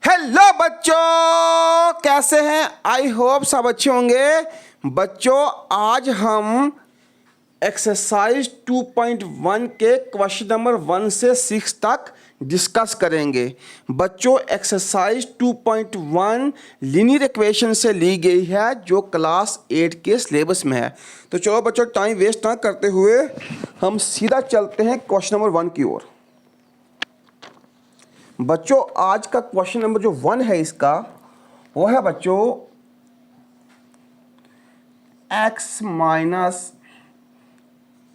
Hello बच्चों, कैसे हैं? आई होप सब अच्छे होंगे। बच्चों, आज हम एक्सरसाइज 2.1 के क्वेश्चन नंबर 1 से 6 तक डिस्कस करेंगे। बच्चों, एक्सरसाइज 2.1 लीनियर इक्वेशन से ली गई है जो क्लास 8 के सिलेबस में है। तो चलो बच्चों, टाइम वेस्ट ना करते हुए हम सीधा चलते हैं क्वेश्चन नंबर 1 की ओर। बच्चों, आज का क्वेश्चन नंबर जो 1 है इसका, वो है बच्चों x minus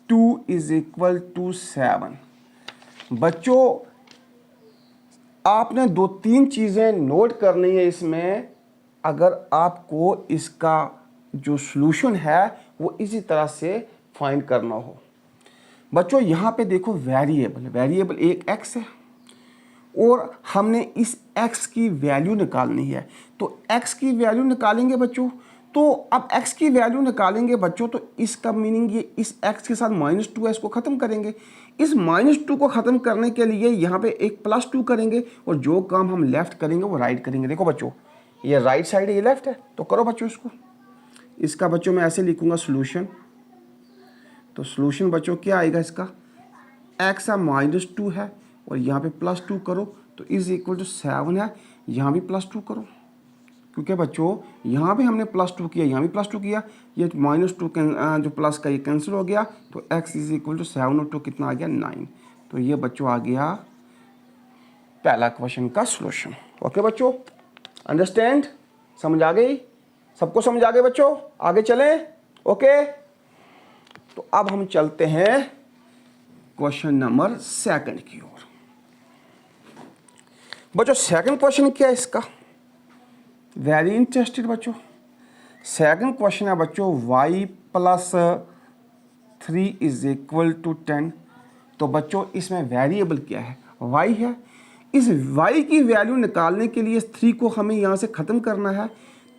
2 is equal to 7। बच्चों, आपने 2-3 चीज़ें नोट करनी है इसमें, अगर आपको इसका जो सॉल्यूशन है वो इसी तरह से फाइंड करना हो। बच्चों, यहाँ पे देखो वेरिएबल एक x है और हमने इस x की वैल्यू निकालनी है। तो x की वैल्यू निकालेंगे बच्चों, तो अब x की वैल्यू निकालेंगे बच्चों, तो इसका मीनिंग ये इस x के साथ -2 है, इसको ख़त्म करेंगे। इस -2 को ख़त्म करने के लिए यहाँ पे एक +2 करेंगे और जो काम हम लेफ़्ट करेंगे वो राइट करेंगे। देखो बच्चों, ये राइट साइड है, ये लेफ़्ट है, तो करो बच्चों इसको। इसका बच्चों मैं ऐसे लिखूँगा सॉल्यूशन। तो सॉल्यूशन बच्चों क्या आएगा इसका, x है -2 है और यहाँ पे +2 करो तो इज इक्वल टू 7 है। यहाँ भी +2 करो, क्योंकि बच्चों यहाँ भी हमने +2 किया, यहाँ भी +2 किया, ये -2 जो प्लस का ये कैंसिल हो गया, तो x इज इक्वल टू 7 और 2 कितना आ गया 9। तो ये बच्चों आ गया पहला क्वेश्चन का सॉल्यूशन। ओके बच्चों, अंडरस्टैंड? समझ आ गई? सबको समझ आ गई बच्चों? आगे चलें? ओके, तो अब हम चलते हैं क्वेश्चन नंबर 2 की ओर। बच्चों, सेकंड क्वेश्चन क्या है इसका? वेरी इंटरेस्टेड बच्चों। सेकंड क्वेश्चन है बच्चों y + 3 इज इक्वल टू 10। तो बच्चों इसमें वेरिएबल क्या है? y है। इस y की वैल्यू निकालने के लिए 3 को हमें यहाँ से ख़त्म करना है।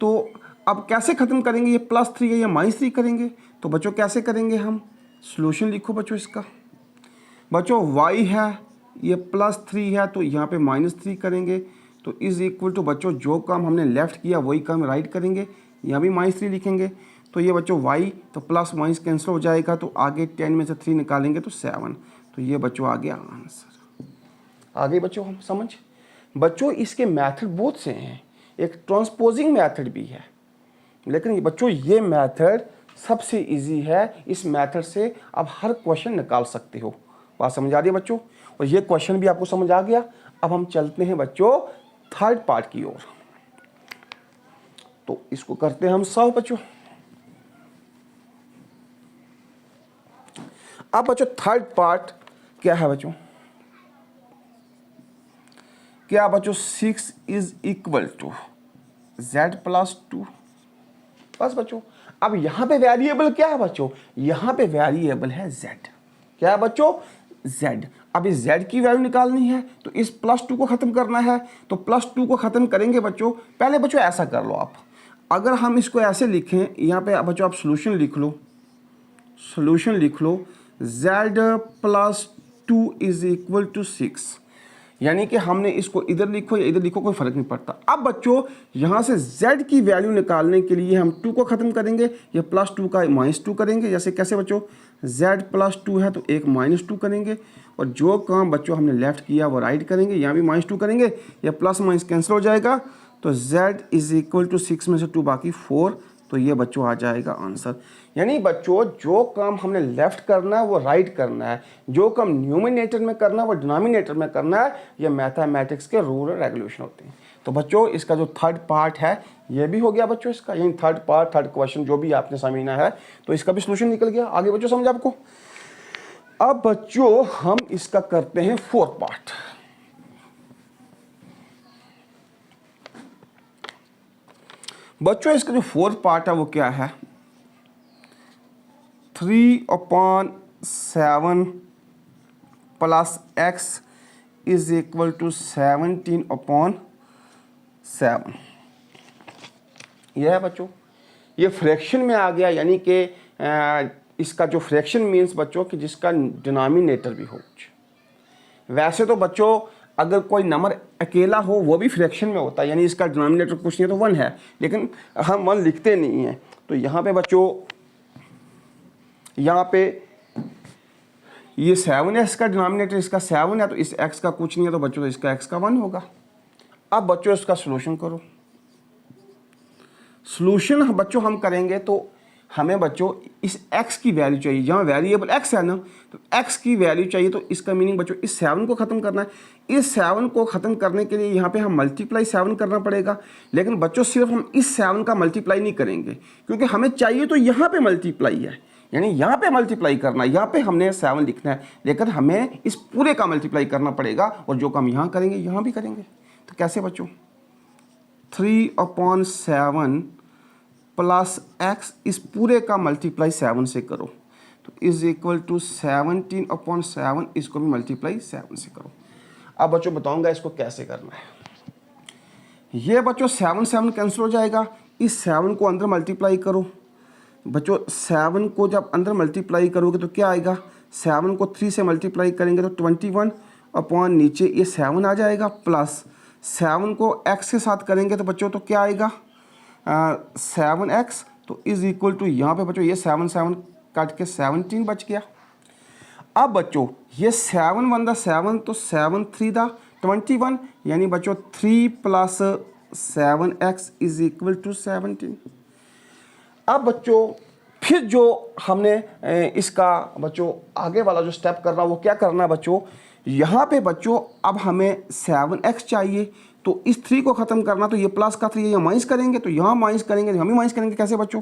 तो अब कैसे ख़त्म करेंगे? ये +3 है या -3 करेंगे? तो बच्चों कैसे करेंगे हम? सॉल्यूशन लिखो बच्चों इसका। बच्चों y है, ये +3 है, तो यहाँ पे -3 करेंगे। तो इज़ इक्वल टू बच्चों जो काम हमने लेफ़्ट किया वही काम राइट करेंगे, यहाँ भी -3 लिखेंगे। तो ये बच्चों y तो प्लस माइनस कैंसिल हो जाएगा, तो आगे 10 में से 3 निकालेंगे तो 7। तो ये बच्चों आ गया आंसर। आगे बच्चों हम समझ। बच्चों इसके मेथड बहुत से हैं, एक ट्रांसपोजिंग मेथड भी है, लेकिन बच्चों ये मेथड सबसे इजी है। इस मेथड से आप हर क्वेश्चन निकाल सकते हो। बात समझ आ रही है बच्चों? और ये क्वेश्चन भी आपको समझ आ गया। अब हम चलते हैं बच्चों थर्ड पार्ट की ओर। तो इसको करते हैं हम सॉल्व बच्चों। अब बच्चों थर्ड पार्ट क्या है बच्चों? क्या बच्चों 6 इज इक्वल टू z + 2। बस बच्चों, अब यहां पे वेरिएबल क्या है बच्चों? यहां पे वेरिएबल है z। क्या है बच्चों? z। अब इस z की वैल्यू निकालनी है, तो इस +2 को ख़त्म करना है। तो +2 को ख़त्म करेंगे बच्चों। पहले बच्चों ऐसा कर लो आप, अगर हम इसको ऐसे लिखें, यहाँ पे बच्चों आप सॉल्यूशन लिख लो। सॉल्यूशन लिख लो, z + 2 इज इक्वल टू 6। यानी कि हमने इसको इधर लिखो या इधर लिखो, कोई फ़र्क नहीं पड़ता। अब बच्चों यहाँ से z की वैल्यू निकालने के लिए हम 2 को ख़त्म करेंगे, या +2 का -2 करेंगे। जैसे कैसे बच्चों, z + 2 है तो एक -2 करेंगे, और जो काम बच्चों हमने लेफ़्ट किया वो राइट करेंगे। यहाँ भी -2 करेंगे, या प्लस माइनस कैंसिल हो जाएगा। तो z इज इक्वल टू 6 में से 2 बाकी 4। तो ये बच्चों आ जाएगा आंसर। यानी बच्चों जो काम हमने लेफ़्ट करना है वो राइट करना है, जो काम न्यूमिनेटर में करना है वो डिनोमिनेटर में करना है। ये मैथमेटिक्स के रूल और रेगुलेशन होते हैं। तो बच्चों इसका जो थर्ड पार्ट है ये भी हो गया बच्चों इसका, यानी थर्ड पार्ट, थर्ड क्वेश्चन जो भी आपने समझना है, तो इसका भी सोल्यूशन निकल गया। आगे बच्चों समझ आपको? अब बच्चों हम इसका करते हैं फोर्थ पार्ट। बच्चों इसका जो फोर्थ पार्ट है वो क्या है? 3/7 plus x is equal to 17/7। यह है बच्चों, ये फ्रैक्शन में आ गया। यानी कि इसका जो फ्रैक्शन मीन्स बच्चों कि जिसका डिनोमिनेटर भी हो। वैसे तो बच्चों अगर कोई नंबर अकेला हो वो भी फ्रैक्शन में होता है, यानी इसका डिनोमिनेटर कुछ नहीं है तो 1 है, लेकिन हम 1 लिखते नहीं हैं। तो यहाँ पे बच्चों, यहाँ पे ये 7 है, इसका डिनोमिनेटर इसका 7 है, तो इस x का कुछ नहीं है तो बच्चों तो इसका x का 1 होगा। अब बच्चों इसका सोल्यूशन करो। सोल्यूशन बच्चों हम करेंगे तो हमें बच्चों इस x की वैल्यू चाहिए, जहाँ वेरिएबल x है ना, तो x की वैल्यू चाहिए। तो इसका मीनिंग बच्चों इस 7 को ख़त्म करना है। इस 7 को ख़त्म करने के लिए यहाँ पे हम मल्टीप्लाई 7 करना पड़ेगा, लेकिन बच्चों सिर्फ हम इस 7 का मल्टीप्लाई नहीं करेंगे, क्योंकि हमें चाहिए तो यहाँ पे मल्टीप्लाई है, यानी यहाँ पे मल्टीप्लाई करना है, यहाँ पे हमने 7 लिखना है, लेकिन हमें इस पूरे का मल्टीप्लाई करना पड़ेगा, और जो काम यहाँ करेंगे यहाँ भी करेंगे। तो कैसे बच्चों, 3/7 प्लस x इस पूरे का मल्टीप्लाई 7 से करो, तो इज इक्वल टू 17/7, इसको भी मल्टीप्लाई 7 से करो। अब बच्चों बताऊंगा इसको कैसे करना है। ये बच्चों 7 कैंसिल हो जाएगा, इस 7 को अंदर मल्टीप्लाई करो। बच्चों 7 को जब अंदर मल्टीप्लाई करोगे तो क्या आएगा, 7 को 3 से मल्टीप्लाई करेंगे तो 21 अपॉन नीचे ये 7 आ जाएगा, प्लस 7 को x के साथ करेंगे तो बच्चों तो क्या आएगा 7x, तो इज इक्वल टू यहाँ पे बच्चों ये 7 काट के 17 बच गया। अब बच्चों ये 7 1 दा 7, तो 7 3 दा 21, यानी बच्चों 3 plus 7x is equal to 17। अब बच्चों फिर जो हमने इसका बच्चों आगे वाला जो स्टेप करना वो क्या करना है बच्चों, यहाँ पे बच्चों अब हमें 7x चाहिए, तो इस 3 को ख़त्म करना, तो ये प्लस का 3 यहाँ माइनस करेंगे, तो यहाँ माइनस करेंगे, हम ही माइनस करेंगे। कैसे बच्चों,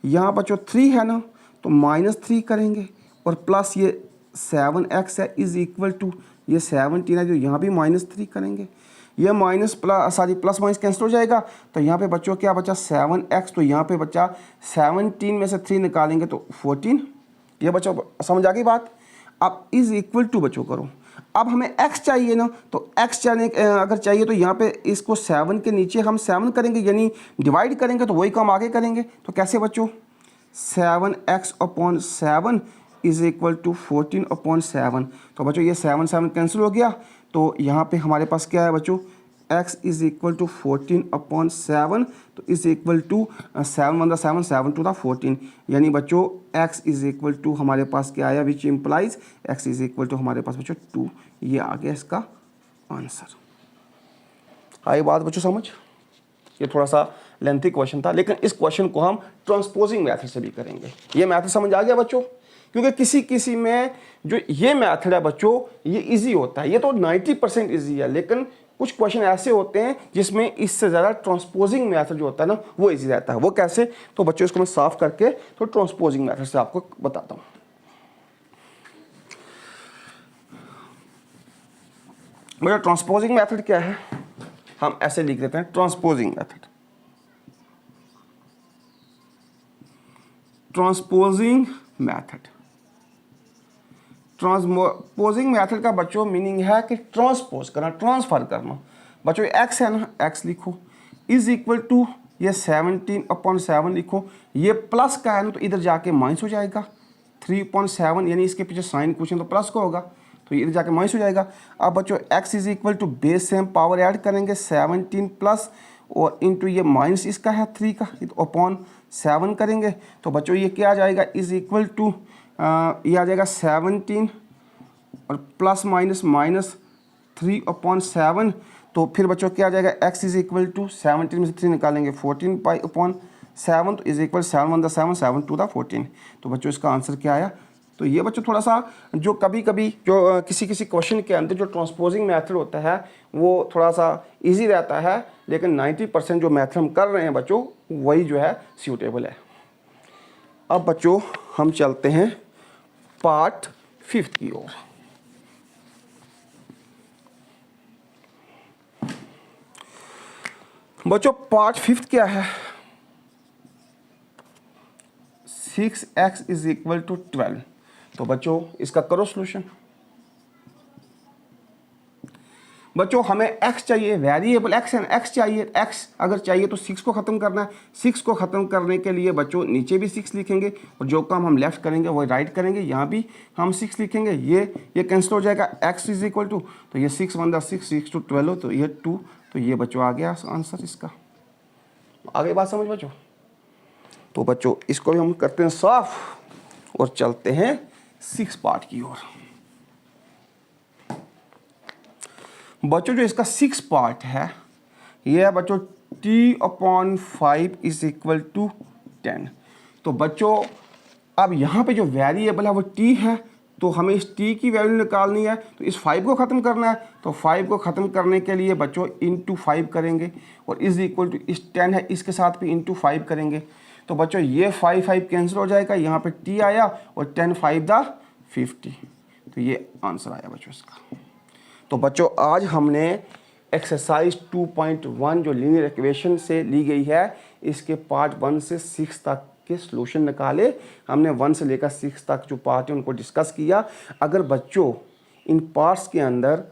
यहाँ बच्चों 3 है ना, तो -3 करेंगे, और प्लस ये 7x है इज इक्वल टू ये 17 है, जो यहाँ भी -3 करेंगे, ये प्लस माइनस कैंसिल हो जाएगा। तो यहाँ पे बच्चों क्या बचा 7x, तो यहाँ पे बच्चा 17 में से 3 निकालेंगे तो 14। ये बच्चों समझ आ गई बात। अब इज इक्वल टू बच्चों करो, अब हमें x चाहिए ना, तो x अगर चाहिए तो यहाँ पे इसको 7 के नीचे हम 7 करेंगे, यानी डिवाइड करेंगे, तो वही काम आगे करेंगे। तो कैसे बच्चों, 7x/7 इज इक्वल टू 14/7। तो बच्चों ये 7 कैंसिल हो गया, तो यहाँ पे हमारे पास क्या है बच्चों, x इज इक्वल टू 14/7, तो इज इक्वल टू 7 1 दा 7 7 2 दा 14, यानी बच्चों x इज इक्वल टू हमारे पास क्या आया, which implies x is equal to हमारे पास बच्चों 2। ये आ गया इसका आंसर। आई बात बच्चों समझ। ये थोड़ा सा लेंथी क्वेश्चन था, लेकिन इस क्वेश्चन को हम ट्रांसपोजिंग मेथड से भी करेंगे। ये मेथड समझ आ गया बच्चों, क्योंकि किसी किसी में जो ये मेथड है बच्चों ये इजी होता है, ये तो 90% इजी है, लेकिन कुछ क्वेश्चन ऐसे होते हैं जिसमें इससे ज़्यादा ट्रांसपोजिंग मेथड जो होता है ना वो इजी रहता है। वो कैसे, तो बच्चों इसको मैं साफ करके तो ट्रांसपोजिंग मेथड से आपको बताता हूँ। बेटा ट्रांसपोजिंग मेथड क्या है, हम ऐसे लिख देते हैं, transposing method. Transposing method, transposing method का बच्चों मीनिंग है कि ट्रांसपोज करना, ट्रांसफर करना। बच्चों x है ना, x लिखो, इज इक्वल टू ये 17/7 लिखो, ये प्लस का है ना, तो इधर जाके माइनस हो जाएगा 3/7, यानी इसके पीछे साइन कुछ है तो प्लस का होगा, तो इधर जाके माइनस हो जाएगा। अब बच्चों x is equal to base से हम पावर ऐड करेंगे 17 प्लस, और इंटू ये माइनस इसका है 3 का, तो अपॉन 7 करेंगे, तो बच्चों ये क्या आ जाएगा, इज इक्वल टू ये आ जाएगा 17 और प्लस माइनस 3/7। तो फिर बच्चों क्या आ जाएगा, x इज इक्वल टू 17 में से 3 निकालेंगे 14/7, तो इज इक्वल 7 1 दा 7 7 2 दा 14। तो बच्चों इसका आंसर क्या आया। तो ये बच्चों थोड़ा सा जो कभी कभी जो किसी क्वेश्चन के अंदर जो ट्रांसपोजिंग मेथड होता है वो थोड़ा सा इजी रहता है, लेकिन 90% जो मेथड हम कर रहे हैं बच्चों वही जो है सूटेबल है। अब बच्चों हम चलते हैं पार्ट 5 की ओर। बच्चों पार्ट 5 क्या है, 6x इज इक्वल टू 12। तो बच्चों इसका करो सॉल्यूशन। बच्चों हमें x चाहिए, वेरिएबल x है, x चाहिए, x अगर चाहिए तो 6 को ख़त्म करना है। 6 को ख़त्म करने के लिए बच्चों नीचे भी 6 लिखेंगे और जो काम हम लेफ़्ट करेंगे वो राइट करेंगे। यहाँ भी हम 6 लिखेंगे, ये कैंसिल हो जाएगा। x इज इक्वल टू, तो ये 6 1 6, 6 2 12, तो ये 2, तो ये बच्चों आ गया आंसर इसका। आगे बात समझ बच्चों। तो बच्चों इसको भी हम करते हैं साफ और चलते हैं 6 पार्ट की ओर। बच्चों जो इसका 6 पार्ट है ये है बच्चों t/5 इज इक्वल टू 10। तो बच्चों अब यहाँ पे जो वेरिएबल है वो t है, तो हमें इस t की वैल्यू निकालनी है, तो इस 5 को ख़त्म करना है। तो 5 को ख़त्म करने के लिए बच्चों इंटू 5 करेंगे और इज इक्वल टू इस 10 है इसके साथ भी इंटू 5 करेंगे। तो बच्चों ये 5 कैंसिल हो जाएगा, यहाँ पे t आया और 10 5 दा 50, तो ये आंसर आया बच्चों इसका। तो बच्चों आज हमने एक्सरसाइज 2.1 जो लीनियर इक्वेशन से ली गई है इसके पार्ट 1 से 6 तक के सॉल्यूशन निकाले। हमने 1 से लेकर 6 तक जो पार्ट है उनको डिस्कस किया। अगर बच्चों इन पार्ट्स के अंदर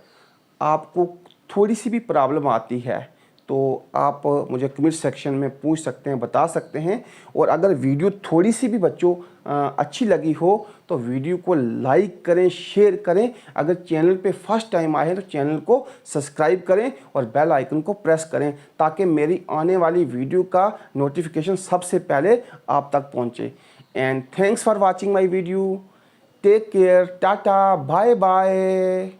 आपको थोड़ी सी भी प्रॉब्लम आती है तो आप मुझे कमेंट सेक्शन में पूछ सकते हैं, बता सकते हैं। और अगर वीडियो थोड़ी सी भी बच्चों अच्छी लगी हो तो वीडियो को लाइक करें, शेयर करें। अगर चैनल पे फर्स्ट टाइम आए हैं तो चैनल को सब्सक्राइब करें और बेल आइकन को प्रेस करें ताकि मेरी आने वाली वीडियो का नोटिफिकेशन सबसे पहले आप तक पहुंचे। And thanks for watching my video. Take care, tata, bye bye.